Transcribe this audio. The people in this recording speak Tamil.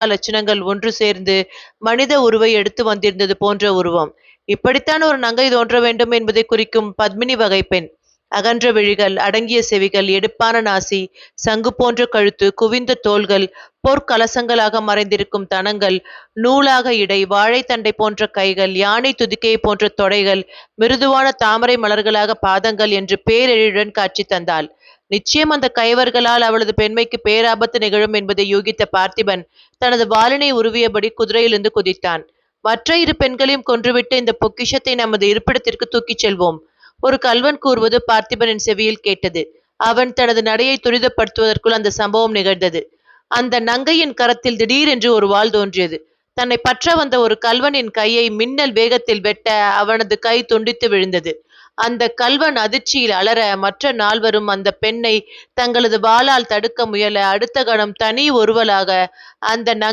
லட்சணங்கள் ஒன்று சேர்ந்து மனித உருவை எடுத்து வந்திருந்தது போன்ற உருவம். இப்படித்தான் ஒரு நங்கை தோன்ற வேண்டும் என்பதை குறிக்கும் பத்மினி வகை பெண். அகன்ற விழிகள், அடங்கிய செவிகள், எடுப்பான நாசி, சங்கு போன்ற கழுத்து, குவிந்த தோள்கள், பொற்கலசங்களாக மறைந்திருக்கும் தனங்கள், நூலாக இடை, வாழைத்தண்டை போன்ற கைகள், யானை துதிக்கையை போன்ற தொடைகள், மிருதுவான தாமரை மலர்களாக பாதங்கள் என்று பேரெழியுடன் காட்சி தந்தாள். நிச்சயம் அந்த கைவர்களால் அவளது பெண்மைக்கு பேராபத்து நிகழும் என்பதை யூகித்த பார்த்திபன் தனது வாளினை உருவியபடி குதிரையிலிருந்து குதித்தான். மற்ற இரு பெண்களையும் கொன்றுவிட்டு இந்த பொக்கிஷத்தை நமது இருப்பிடத்திற்கு தூக்கிச் செல்வோம். ஒரு கள்வன் கூறுவது பார்த்திபனின் செவியில் கேட்டது. அவன் தனது நடையை துரிதப்படுத்துவதற்குள் அந்த சம்பவம் நிகழ்ந்தது. அந்த நங்கையின் கரத்தில் திடீரென்று ஒரு வாள் தோன்றியது. தன்னை பற்ற வந்த ஒரு கள்வனின் கையை மின்னல் வேகத்தில் வெட்ட அவனது கை துண்டித்து விழுந்தது. அந்த கள்வன் அதிர்ச்சியில் அலற, மற்ற நால்வரும் அந்த பெண்ணை தங்களது வாளால் தடுக்க முயல, அடுத்த கணம் தனி ஒருவலாக அந்த